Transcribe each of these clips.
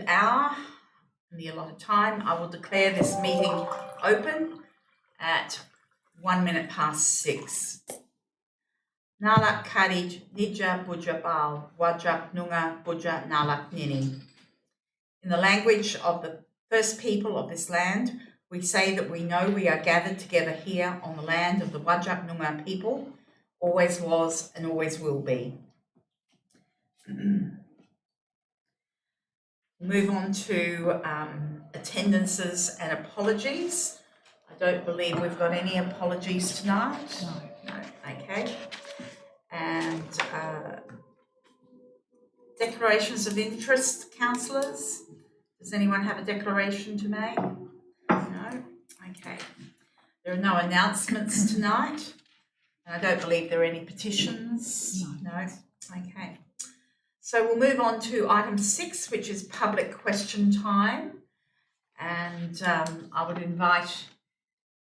hour in the allotted time, I will declare this meeting open at 6:01. Nalak Kadij Nija Buja Bal Wajak Nunga Buja Nalak Nini. In the language of the first people of this land, we say that we know we are gathered together here on the land of the Wajak Nunga people, always was and always will be. Move on to attendances and apologies. I don't believe we've got any apologies tonight. No, okay. And declarations of interest, councillors. Does anyone have a declaration to make? No? Okay. There are no announcements tonight. And I don't believe there are any petitions. No? Okay. So we'll move on to item 6, which is public question time. And I would invite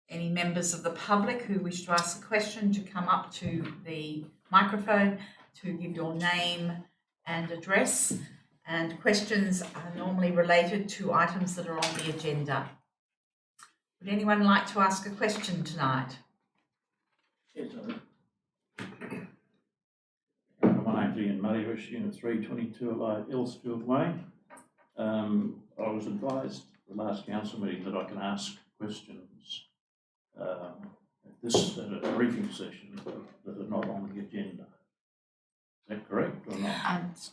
any members of the public who wish to ask a question to come up to the microphone to give your name and address. And questions are normally related to items that are on the agenda. Would anyone like to ask a question tonight? Yes, my name's Ian Murraybush, Unit 322 Elsfield Way. I was advised at the last council meeting that I can ask questions at a briefing session that are not on the agenda. Is that correct or not?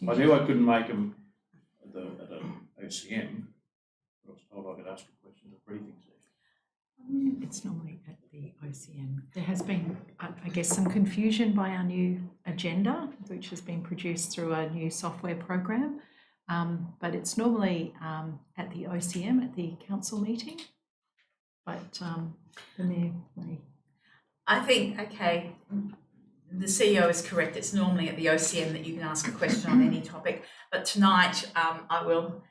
I knew I couldn't make them at an OCM, but I was told I could ask a question at a briefing session. It's normally at the OCM. There has been, I guess, some confusion by our new agenda, which has been produced through a new software program, but it's normally at the OCM, at the council meeting, but the Mayor may... I think, okay, the CEO is correct. It's normally at the OCM that you can ask a question on any topic, but tonight I will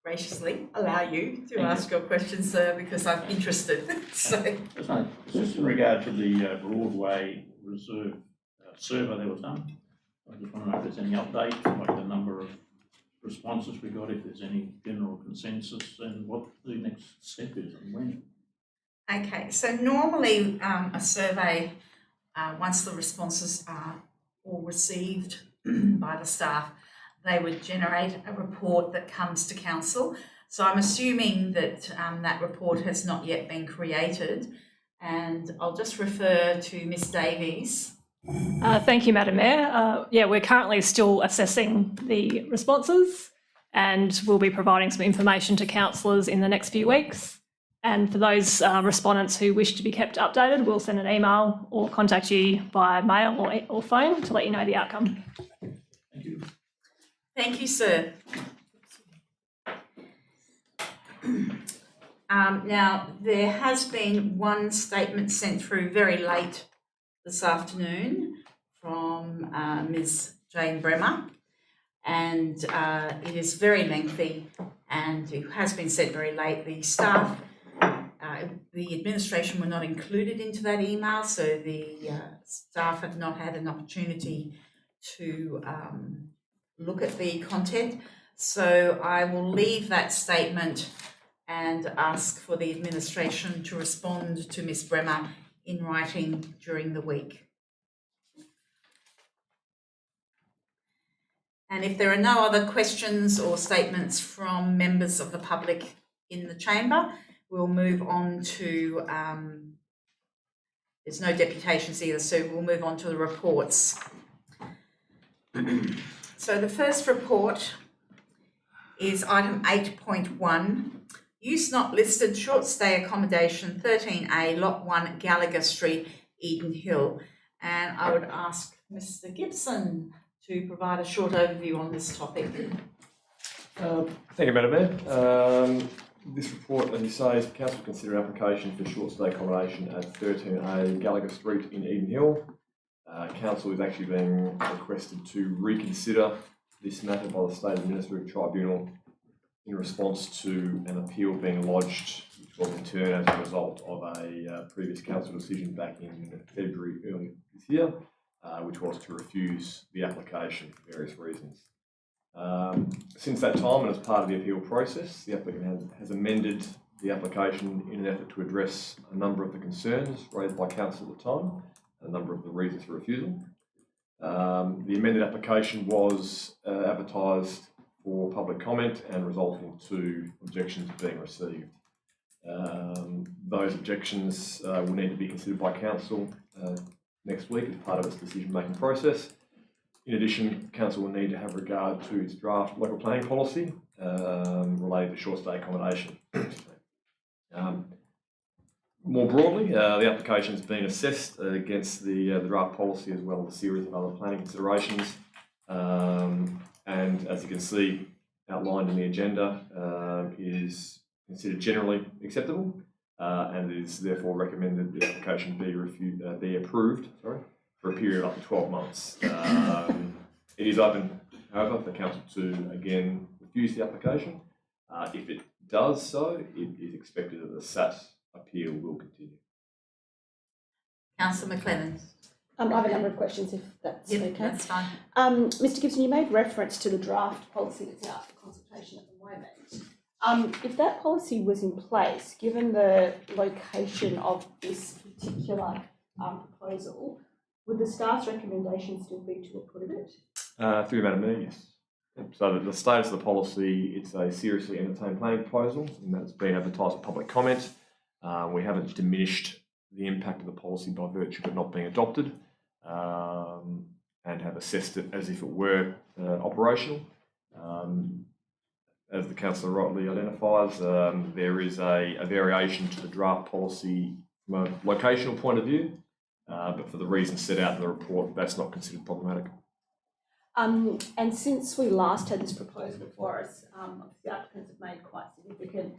graciously allow you to ask your question, sir, because I'm interested. So, it's just in regard to the Broadway Reserve survey that was done. I just want to know if there's any update, like the number of responses we got, if there's any general consensus, and what the next step is and when. Okay, so normally a survey, once the responses are all received by the staff, they would generate a report that comes to council. So I'm assuming that that report has not yet been created, and I'll just refer to Ms Davies. Thank you, Madam Mayor. Yeah, we're currently still assessing the responses, and we'll be providing some information to councillors in the next few weeks. And for those respondents who wish to be kept updated, we'll send an email or contact you via mail or phone to let you know the outcome. Thank you. Thank you, sir. Now, there has been one statement sent through very late this afternoon from Ms Jane Bremer, and it is very lengthy and it has been sent very late. The staff, the administration were not included into that email, so the staff have not had an opportunity to look at the content. So I will leave that statement and ask for the administration to respond to Ms Bremer in writing during the week. And if there are no other questions or statements from members of the public in the chamber, we'll move on to, there's no deputations either, so we'll move on to the reports. So the first report is item 8.1, use not listed short stay accommodation 13A lot 1 Gallagher Street, Eden Hill. And I would ask Mr Gibson to provide a short overview on this topic. Thank you, Madam Mayor. This report, as you say, is Council consider application for short stay accommodation at 13A Gallagher Street in Eden Hill. Council is actually being requested to reconsider this matter by the State Administrative Tribunal in response to an appeal being lodged, which was in turn as a result of a previous council decision back in February early this year, which was to refuse the application for various reasons. Since that time, and as part of the appeal process, the applicant has amended the application in an effort to address a number of the concerns raised by council at the time, a number of the reasons for refusal. The amended application was advertised for public comment and resulted in 2 objections being received. Those objections will need to be considered by council next week as part of its decision-making process. In addition, council will need to have regard to its draft local planning policy related to short stay accommodation. More broadly, the application has been assessed against the draft policy as well as a series of other planning considerations. And as you can see outlined in the agenda, is considered generally acceptable and it is therefore recommended the application be approved for a period of up to 12 months. It is open, however, for council to again refuse the application. If it does so, it is expected that the SAT appeal will continue. Councillor McLennan. I have a number of questions, if that's okay. That's fine. Mr. Gibson, you made reference to the draft policy that's out for consultation at the moment. If that policy was in place, given the location of this particular proposal, would the staff's recommendation still be to approve it? Through Madam Mayor, yes. So the status of the policy, it's a seriously entertained planning proposal and that's been advertised for public comment. We haven't diminished the impact of the policy by virtue of it not being adopted and have assessed it as if it were operational. As the councillor rightly identifies, there is a variation to the draft policy from a locational point of view, but for the reasons set out in the report, that's not considered problematic. And since we last had this proposal before us, the applicants have made quite significant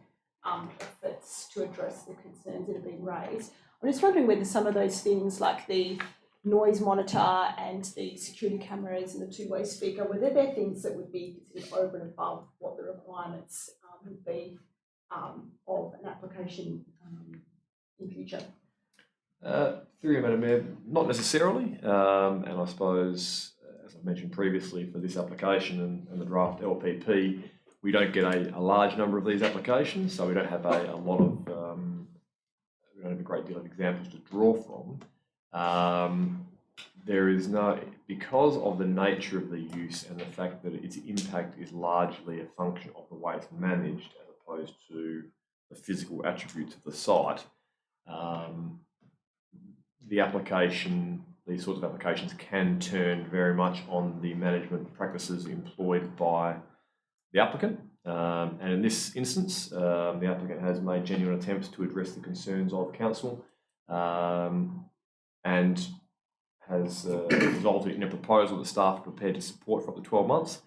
efforts to address the concerns that have been raised. I'm just wondering whether some of those things like the noise monitor and the security cameras and the two-way speaker, whether they're things that would be considered over and above what the requirements would be of an application in future? Through you, Madam Mayor, not necessarily, and I suppose, as I mentioned previously, for this application and the draft LPP, we don't get a large number of these applications, so we don't have a lot of, we don't have a great deal of examples to draw from. There is no, because of the nature of the use and the fact that its impact is largely a function of the way it's managed as opposed to the physical attributes of the site, the application, these sorts of applications can turn very much on the management practices employed by the applicant. And in this instance, the applicant has made genuine attempts to address the concerns of council and has resulted in a proposal that staff are prepared to support for up to 12 months.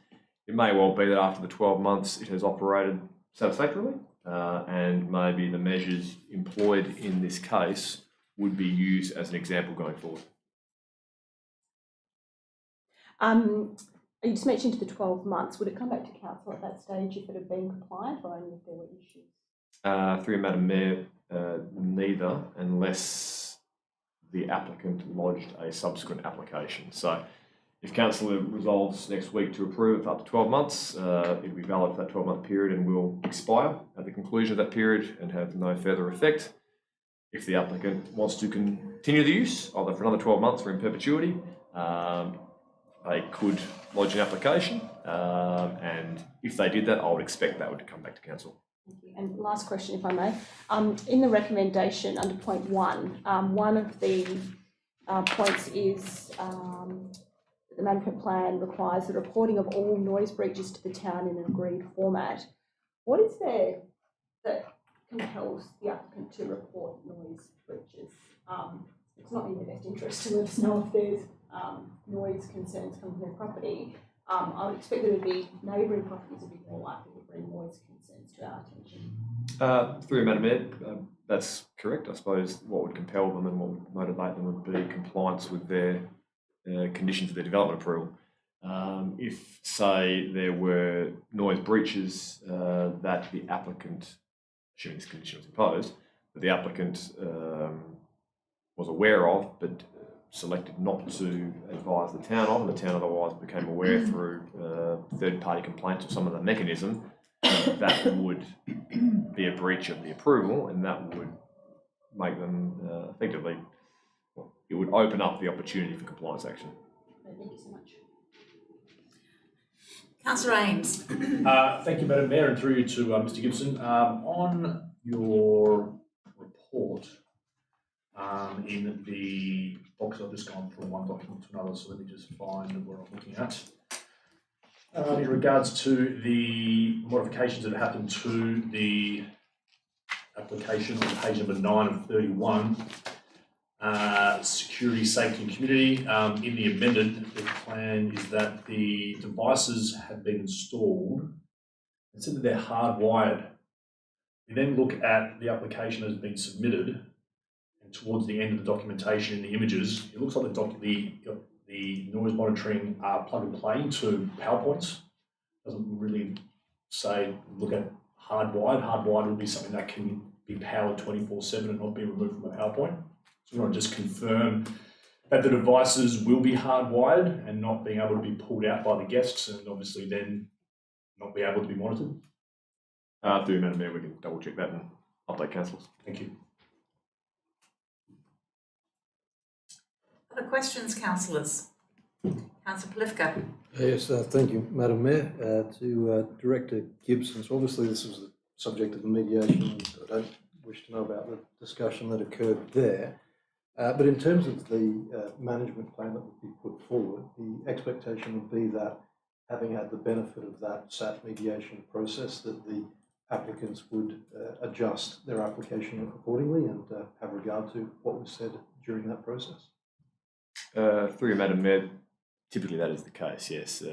It may well be that after the 12 months it has operated satisfactorily and maybe the measures employed in this case would be used as an example going forward. You just mentioned the 12 months. Would it come back to council at that stage if it had been compliant or only if there were issues? Through Madam Mayor, neither, unless the applicant lodged a subsequent application. So if council resolves next week to approve it for up to 12 months, it will be valid for that 12-month period and will expire at the conclusion of that period and have no further effect. If the applicant wants to continue the use, either for another 12 months or in perpetuity, they could lodge an application, and if they did that, I would expect that would come back to council. Thank you. And last question, if I may. In the recommendation under point 1, one of the points is the management plan requires the reporting of all noise breaches to the town in an agreed format. What is there that compels the applicant to report noise breaches? It's not in their best interest to let us know if there's noise concerns coming from their property. I would expect that it would be neighbouring properties would be more likely to bring noise concerns to our attention. Through Madam Mayor, that's correct. I suppose what would compel them and what would motivate them would be compliance with their conditions of their development approval. If, say, there were noise breaches that the applicant, assuming this condition was imposed, that the applicant was aware of but selected not to advise the town of, and the town otherwise became aware through third-party complaints or some other mechanism, that would be a breach of the approval, and that would make them effectively, well, it would open up the opportunity for compliance action. Thank you so much. Councillor Ames. Thank you, Madam Mayor, and through you to Mr Gibson. On your report, in the box, I've just gone from one document to another, so let me just find what I'm looking at. In regards to the modifications that happened to the application on page number 9 of 31, security, safety and community, in the amended, the plan is that the devices have been installed. It said that they're hardwired. We then look at the application that has been submitted, and towards the end of the documentation in the images, it looks like the noise monitoring are plug and play into PowerPoints. Doesn't really say look at hardwired. Hardwired would be something that can be powered 24/7 and not be removed from a PowerPoint. So we want to just confirm that the devices will be hardwired and not being able to be pulled out by the guests, and obviously then not be able to be monitored. Through you, Madam Mayor, we can double check that and update councillors. Thank you. Other questions, councillors? Councillor Polifka. Yes, thank you, Madam Mayor. To Director Gibson, so obviously this was the subject of the mediation. I don't wish to know about the discussion that occurred there. But in terms of the management plan that would be put forward, the expectation would be that, having had the benefit of that SAT mediation process, that the applicants would adjust their application accordingly and have regard to what was said during that process. Through you, Madam Mayor, typically that is the case, yes.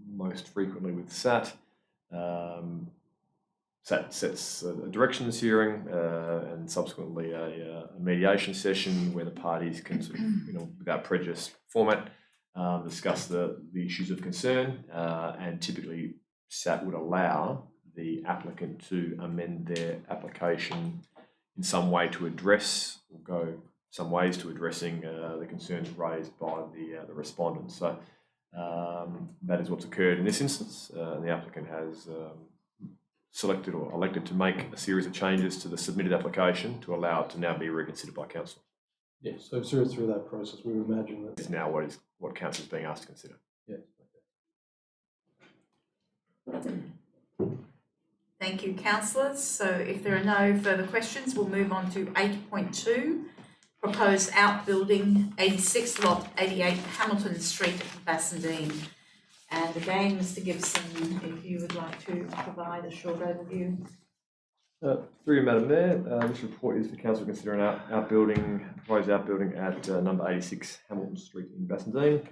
Most frequently with SAT, SAT sets a directions hearing and subsequently a mediation session where the parties can sort of, without prejudice format, discuss the issues of concern, and typically SAT would allow the applicant to amend their application in some way to address, or go some ways to addressing the concerns raised by the respondents. So that is what's occurred in this instance. The applicant has selected or elected to make a series of changes to the submitted application to allow it to now be reconsidered by council. Yes, so through that process, we would imagine that It's now what council is being asked to consider. Yes. Thank you, councillors. So if there are no further questions, we'll move on to 8.2, proposed outbuilding 86 lot 88 Hamilton Street, Bassendean. And again, Mr Gibson, if you would like to provide a short overview. Through you, Madam Mayor, this report is for council to consider an proposed outbuilding at number 86 Hamilton Street in Bassendean.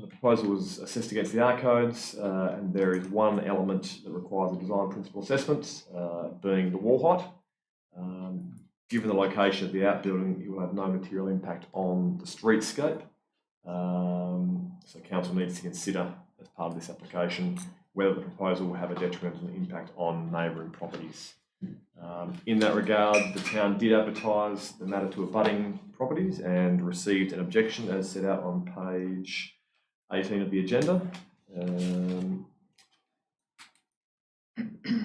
The proposal was assessed against the R codes, and there is one element that requires a design principle assessment, being the wall height. Given the location of the outbuilding, it will have no material impact on the streetscape. So council needs to consider, as part of this application, whether the proposal will have a detrimental impact on neighbouring properties. In that regard, the town did advertise the matter to abutting properties and received an objection as set out on page 18 of the agenda.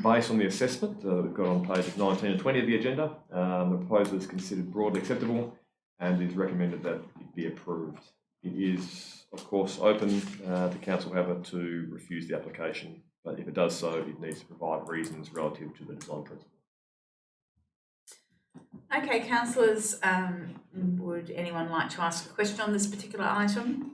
Based on the assessment that we've got on pages 19 and 20 of the agenda, the proposal is considered broadly acceptable and is recommended that it be approved. It is, of course, open to council, however, to refuse the application, but if it does so, it needs to provide reasons relative to the design principle. Okay, councillors, would anyone like to ask a question on this particular item?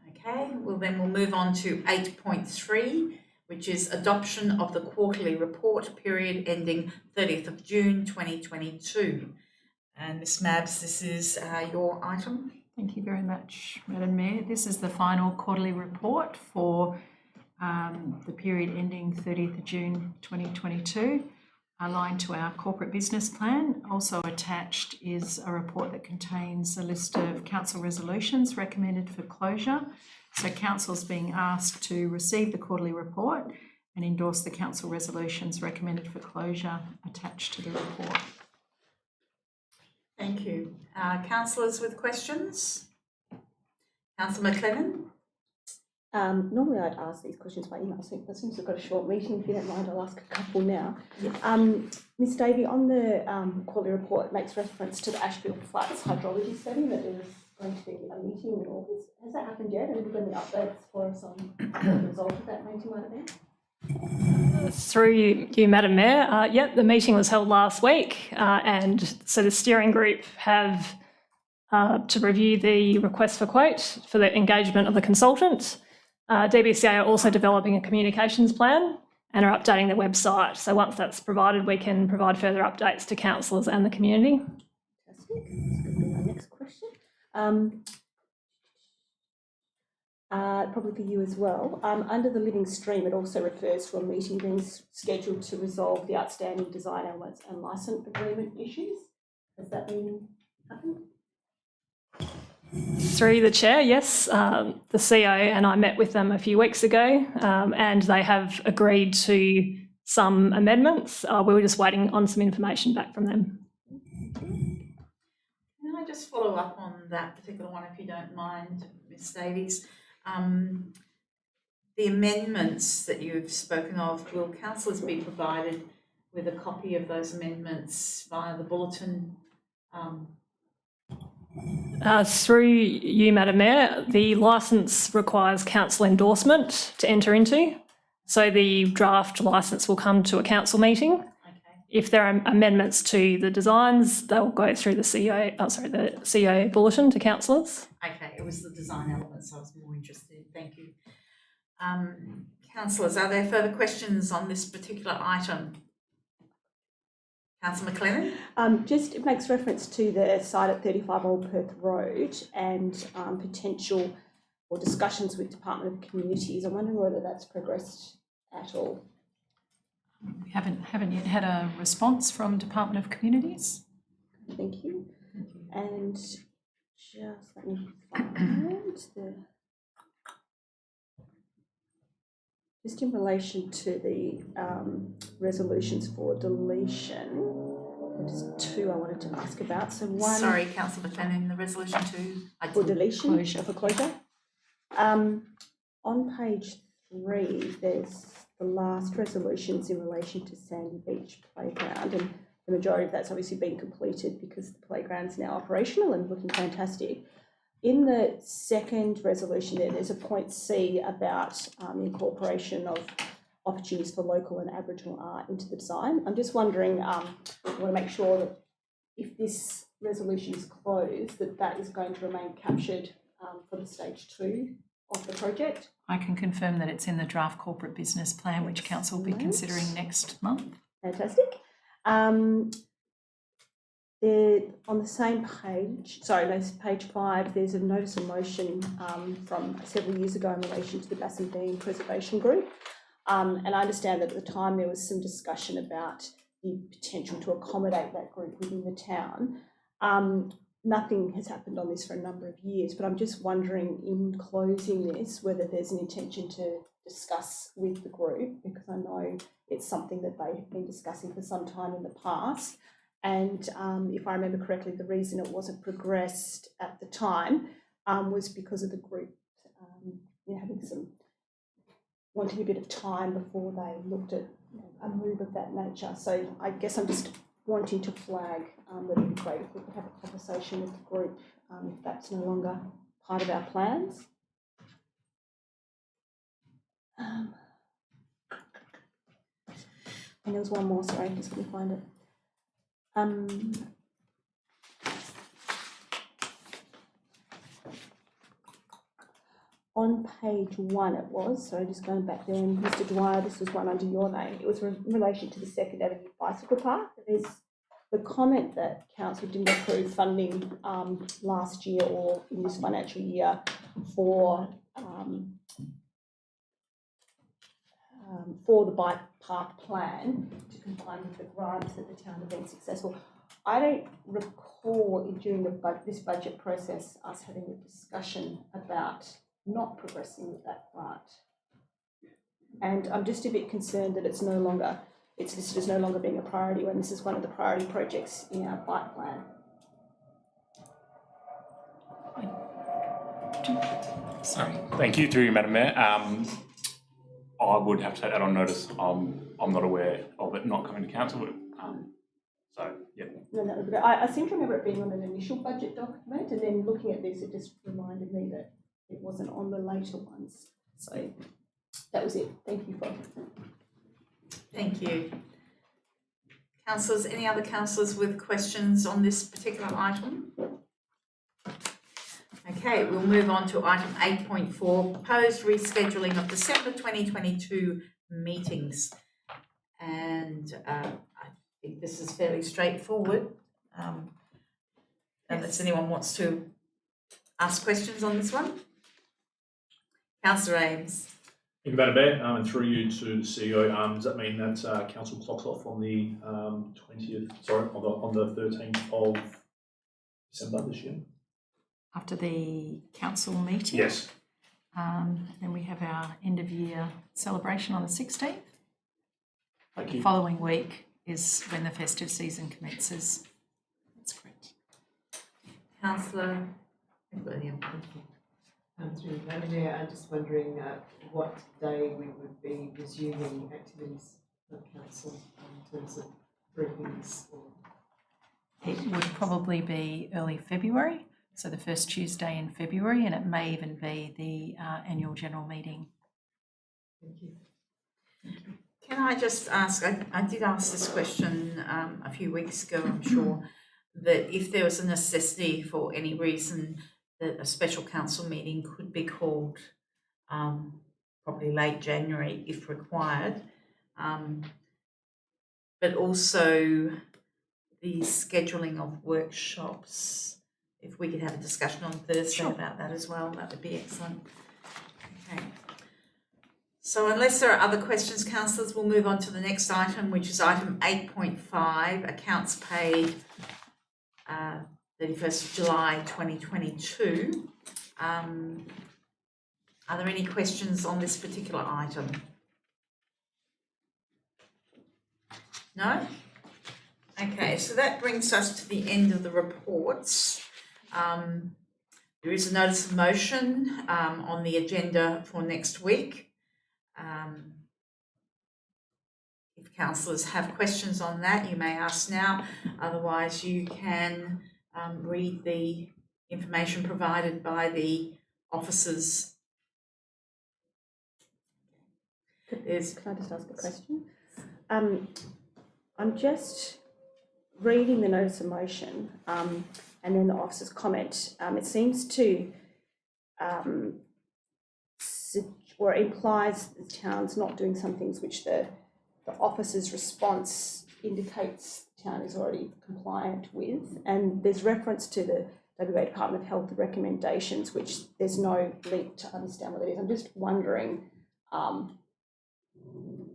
Okay, well then we'll move on to 8.3, which is adoption of the quarterly report period ending 30th of June 2022. And Ms Mabs, this is your item. Thank you very much, Madam Mayor. This is the final quarterly report for the period ending 30th of June 2022, aligned to our corporate business plan. Also attached is a report that contains a list of council resolutions recommended for closure. So council's being asked to receive the quarterly report and endorse the council resolutions recommended for closure attached to the report. Thank you. Councillors with questions? Councillor McLennan? Normally I'd ask these questions by email, so but since we've got a short meeting, if you don't mind, I'll ask a couple now. Ms Davey, on the quality report, it makes reference to the Ashfield Flats hydrology study that there was going to be a meeting in August. Has that happened yet? Have you got any updates for us on what the result of that meeting might have been? Through you, Madam Mayor, the meeting was held last week, and so the steering group have to review the request for quote for the engagement of the consultant. DBCA are also developing a communications plan and are updating their website. So once that's provided, we can provide further updates to councillors and the community. Fantastic. That's going to be my next question. Probably for you as well. Under the living stream, it also refers to a meeting being scheduled to resolve the outstanding design elements and licence agreement issues. Has that been happened? Through the chair, yes. The CEO and I met with them a few weeks ago, and they have agreed to some amendments. We were just waiting on some information back from them. Can I just follow up on that particular one, if you don't mind, Ms Davies? The amendments that you've spoken of, will councillors be provided with a copy of those amendments via the bulletin? Through you, Madam Mayor, the licence requires council endorsement to enter into. So the draft licence will come to a council meeting. Okay. If there are amendments to the designs, they'll go through the CEO bulletin to councillors. Okay, it was the design elements I was more interested in. Thank you. Councillors, are there further questions on this particular item? Councillor McLennan? Just it makes reference to the site at 35 Old Perth Road and potential or discussions with Department of Communities. I'm wondering whether that's progressed at all. We haven't yet had a response from Department of Communities. Thank you. And just let me find the... Just in relation to the resolutions for deletion, there's two I wanted to ask about. So one... Sorry, Councillor McLennan, the resolution for deletion, Closure. for closure. On page 3, there's the last resolutions in relation to Sandy Beach Playground, and the majority of that's obviously been completed because the playground's now operational and looking fantastic. In the second resolution there's a point C about incorporation of opportunities for local and Aboriginal art into the design. I'm just wondering, I want to make sure that if this resolution is closed, that is going to remain captured for the stage 2 of the project. I can confirm that it's in the draft corporate business plan, which council will be considering next month. Fantastic. On the same page, page 5, there's a notice of motion from several years ago in relation to the Bassendean Preservation Group. And I understand that at the time there was some discussion about the potential to accommodate that group within the town. Nothing has happened on this for a number of years, but I'm just wondering in closing this whether there's an intention to discuss with the group, because I know it's something that they have been discussing for some time in the past. And if I remember correctly, the reason it wasn't progressed at the time was because of the group wanting a bit of time before they looked at a move of that nature. So I guess I'm just wanting to flag that it would be great if we could have a conversation with the group if that's no longer part of our plans. And there was one more, sorry, just let me find it. On page 1 it was, so just going back there, and Mr Dwyer, this was one under your name. It was in relation to the Second Avenue Bicycle Park. There's the comment that council didn't approve funding last year or in this financial year for the bike park plan to comply with the grants that the town have been successful. I don't recall during this budget process us having a discussion about not progressing with that grant. And I'm just a bit concerned that it's listed as no longer being a priority when this is one of the priority projects in our bike plan. Sorry. Thank you, through you, Madam Mayor. I would have to take that on notice. I'm not aware of it not coming to council. So, yeah. No, that would be great. I seem to remember it being on an initial budget document, and then looking at this, it just reminded me that it wasn't on the later ones. So that was it. Thank you for. Thank you. Councillors, any other councillors with questions on this particular item? Okay, we'll move on to item 8.4, proposed rescheduling of December 2022 meetings. And I think this is fairly straightforward. Unless anyone wants to ask questions on this one. Councillor Ames. Thank you, Madam Mayor, and through you to the CEO. Does that mean that council clocks off on the 20th, sorry, on the 13th of December this year? After the council meeting. Yes. Then we have our end of year celebration on the 16th. Thank The you. following week is when the festive season commences. That's correct. Councillor William. Through Madam Mayor, I'm just wondering what day we would be resuming activities of council in terms of briefings or. It would probably be early February, so the first Tuesday in February, and it may even be the annual general meeting. Thank you. Can I just ask, I did ask this question a few weeks ago, I'm sure, that if there was a necessity for any reason that a special council meeting could be called probably late January if required, but also the scheduling of workshops. If we could have a discussion on Thursday about that as well, that would be excellent. Okay. So unless there are other questions, councillors, we'll move on to the next item, which is item 8.5, accounts paid 31st of July 2022. Are there any questions on this particular item? No? Okay, so that brings us to the end of the reports. There is a notice of motion on the agenda for next week. If councillors have questions on that, you may ask now. Otherwise, you can read the information provided by the officers. Can I just ask a question? I'm just reading the notice of motion and then the officer's comment. It seems to or implies the town's not doing some things which the officer's response indicates the town is already compliant with. And there's reference to the WA Department of Health recommendations, which there's no link to understand what it is. I'm just wondering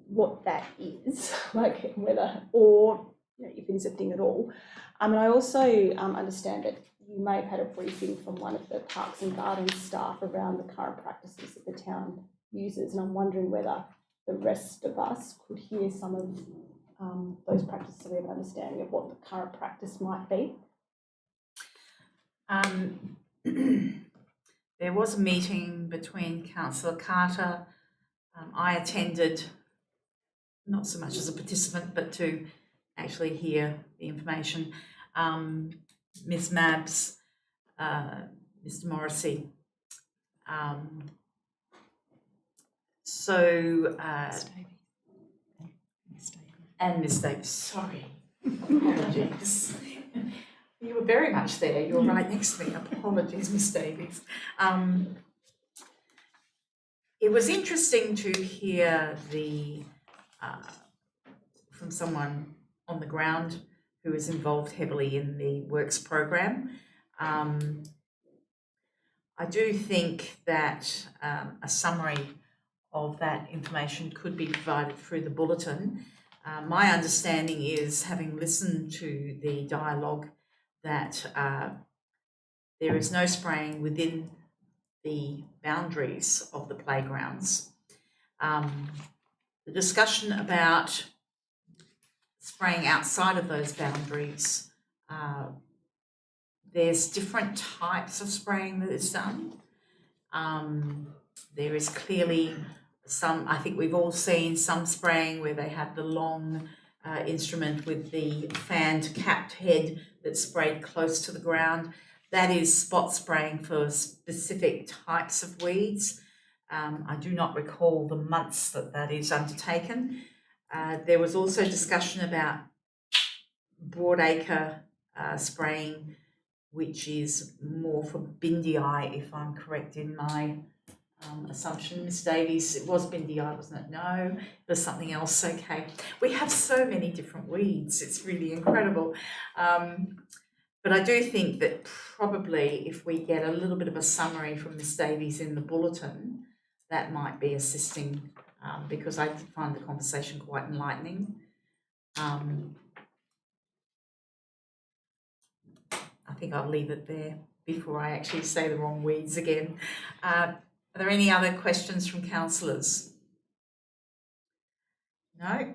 what that is, like whether, or if it is a thing at all. And I also understand that you may have had a briefing from one of the Parks and Gardens staff around the current practices that the town uses, and I'm wondering whether the rest of us could hear some of those practices so we have an understanding of what the current practice might be. There was a meeting between Councillor Carter. I attended, not so much as a participant, but to actually hear the information. Ms Mabs, Mr Morrissey. And Ms Davis, sorry, apologies. You were very much there, you were right next to me, apologies Ms Davies. It was interesting to hear from someone on the ground who is involved heavily in the works program. I do think that a summary of that information could be provided through the bulletin. My understanding is, having listened to the dialogue, that there is no spraying within the boundaries of the playgrounds. The discussion about spraying outside of those boundaries, there's different types of spraying that is done. There is clearly some, I think we've all seen some spraying where they have the long instrument with the fanned capped head that's sprayed close to the ground. That is spot spraying for specific types of weeds. I do not recall the months that is undertaken. There was also discussion about broadacre spraying, which is more for bindii, if I'm correct in my assumption. Ms Davies, it was bindii, wasn't it? No, there's something else. Okay, we have so many different weeds, it's really incredible. But I do think that probably if we get a little bit of a summary from Ms Davies in the bulletin, that might be assisting, because I did find the conversation quite enlightening. I think I'll leave it there before I actually say the wrong weeds again. Are there any other questions from councillors? No?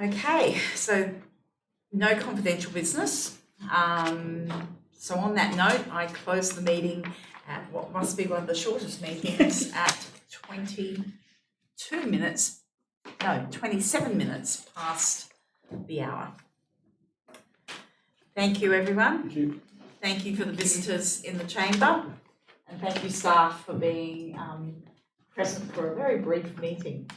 Okay, so no confidential business. So on that note, I close the meeting at what must be one of the shortest meetings at 27 minutes past the hour. Thank you, everyone. Thank you. Thank you for the visitors in the chamber, and thank you, staff, for being present for a very brief meeting.